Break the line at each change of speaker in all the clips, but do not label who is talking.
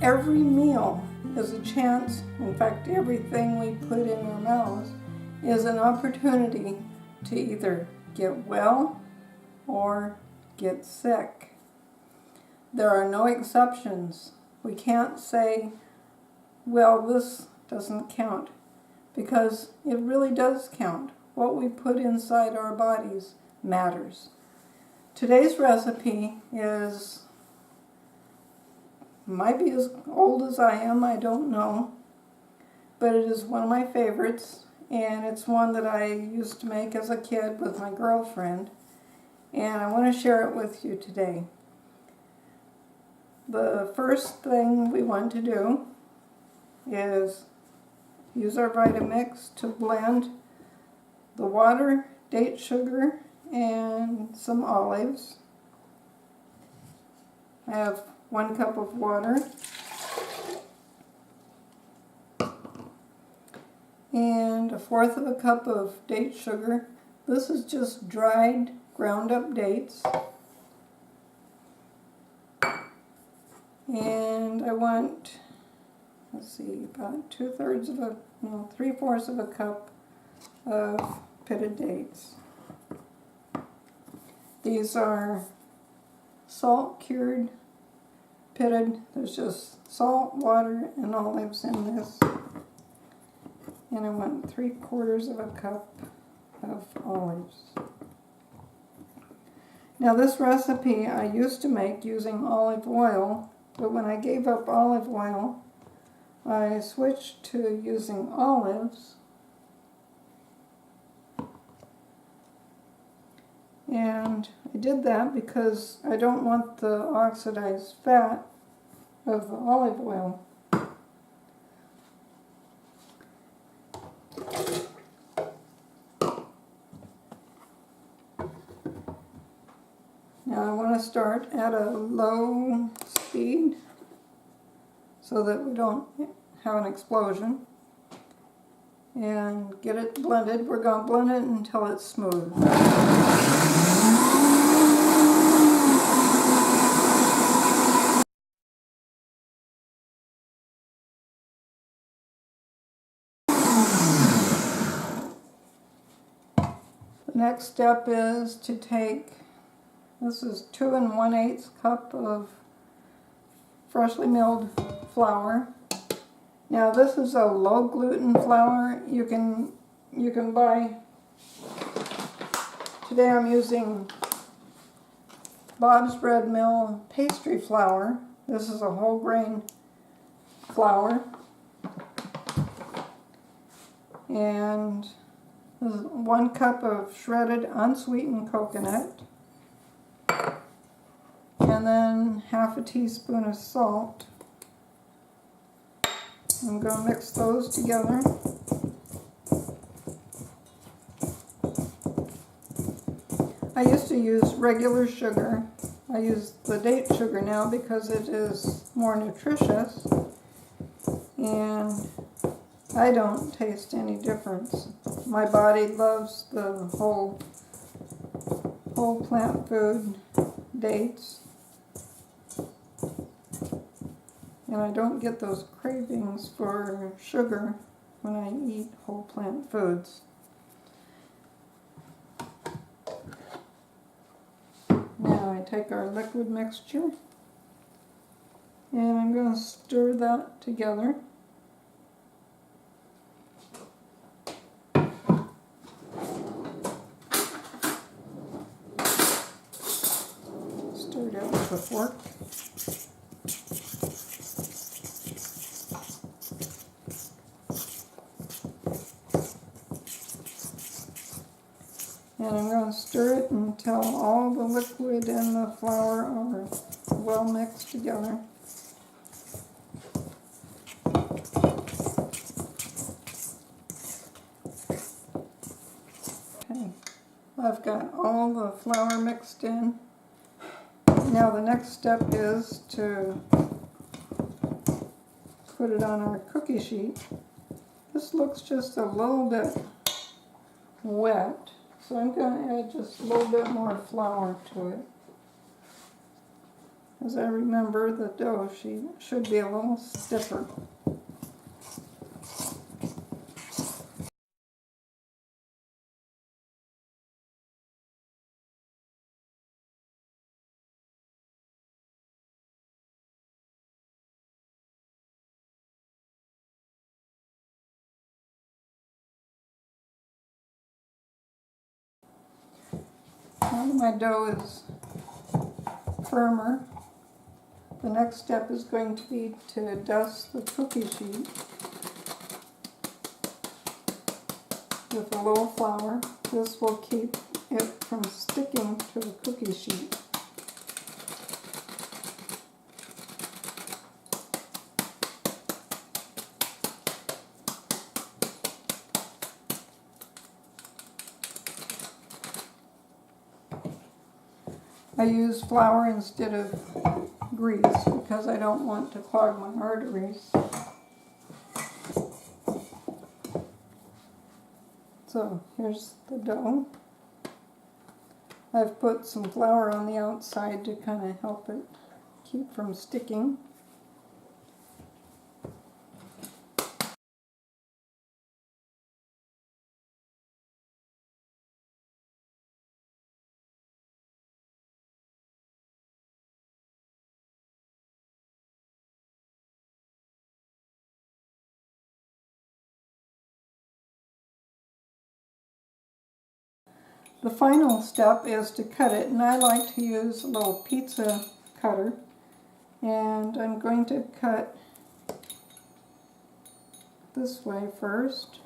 every meal is a chance, in fact everything we put in our mouths is an opportunity to either get well or get sick. There are no exceptions. We can't say, well, this doesn't count, because it really does count. What we put inside our bodies matters. Today's recipe might be as old as I am, I don't know, but it is one of my favorites, and it's one that I used to make as a kid with my girlfriend, and I want to share it with you today. The first thing we want to do is use our Vitamix to blend the water, date sugar, and some olives. I have 1 cup of water and 1/4 of a cup of date sugar. This is just dried, ground up dates. And I want, let's see, about 3/4 of a cup of pitted dates. These are salt cured, pitted. There's just salt, water, and olives in this. And I want 3/4 of a cup of olives. Now this recipe I used to make using olive oil, but when I gave up olive oil, I switched to using olives. And I did that because I don't want the oxidized fat of the olive oil. Now I want to start at a low speed so that we don't have an explosion, and get it blended. We're going to blend it until it's smooth. The next step is to take, this is 2 1/8 cup of freshly milled flour. Now this is a low gluten flour. You can buy, today I'm using Bob's Red Mill pastry flour. This is a whole grain flour. And this is 1 cup of shredded unsweetened coconut. And then 1/2 teaspoon of salt. I'm going to mix those together. I used to use regular sugar. I use the date sugar now because it is more nutritious, and I don't taste any difference. My body loves the whole plant food dates, and I don't get those cravings for sugar when I eat whole plant foods. Now I take our liquid mixture and I'm going to stir that together. Stir it out with a fork. And I'm going to stir it until all the liquid and the flour are well mixed together. Okay, I've got all the flour mixed in. Now the next step is to put it on our cookie sheet. This looks just a little bit wet, so I'm going to add just a little bit more flour to it. as I remember, the dough should be a little stiffer. Now that my dough is firmer, the next step is going to be to dust the cookie sheet with a little flour. This will keep it from sticking to the cookie sheet. I use flour instead of grease because I don't want to clog my arteries. So here's the dough. I've put some flour on the outside to kind of help it keep from sticking. The final step is to cut it, and I like to use a little pizza cutter, and I'm going to cut this way first.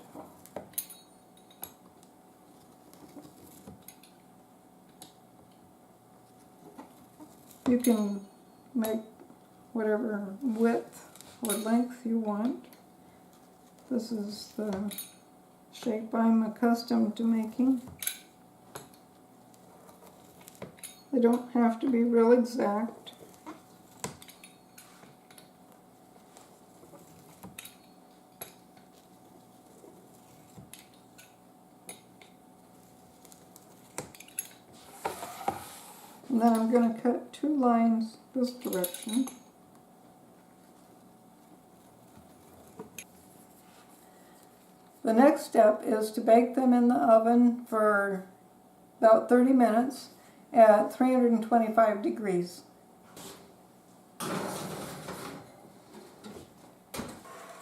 You can make whatever width or length you want. This is the shape I'm accustomed to making. They don't have to be real exact. And then I'm going to cut 2 lines this direction. The next step is to bake them in the oven for about 30 minutes at 325 degrees.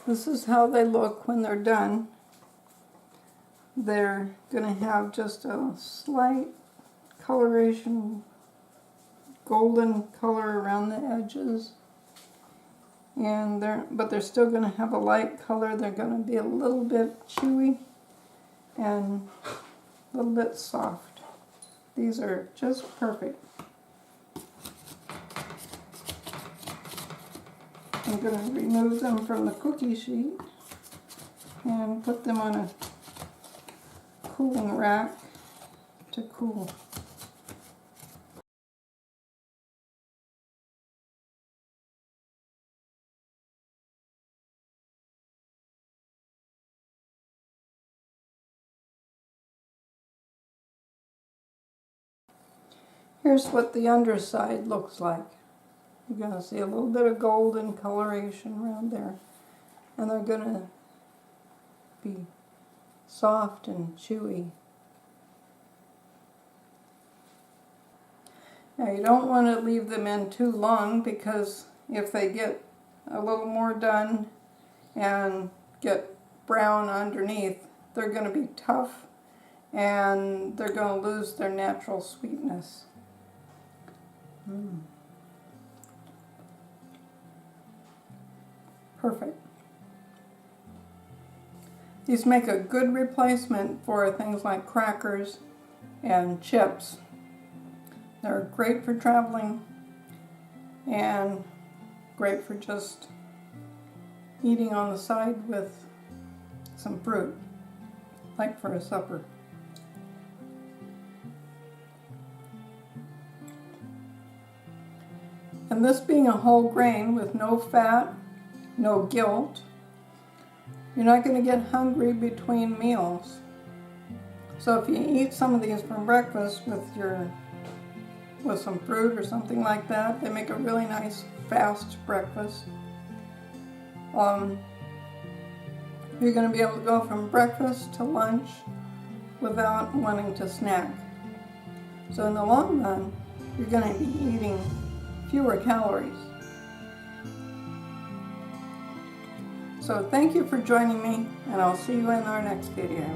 This is how they look when they're done. They're going to have just a slight coloration, golden color around the edges, and but they're still going to have a light color. They're going to be a little bit chewy and a little bit soft. These are just perfect. I'm going to remove them from the cookie sheet and put them on a cooling rack to cool. Here's what the underside looks like. You're going to see a little bit of golden coloration around there. And they're going to be soft and chewy. Now you don't want to leave them in too long, because if they get a little more done and get brown underneath, they're going to be tough and they're going to lose their natural sweetness. Perfect. These make a good replacement for things like crackers and chips. They're great for traveling and great for just eating on the side with some fruit, like for a supper. And this being a whole grain with no fat, no guilt, you're not going to get hungry between meals. So if you eat some of these for breakfast with your with some fruit or something like that. They make a really nice fast breakfast. You're going to be able to go from breakfast to lunch without wanting to snack. So in the long run, you're going to be eating fewer calories. So thank you for joining me, and I'll see you in our next video.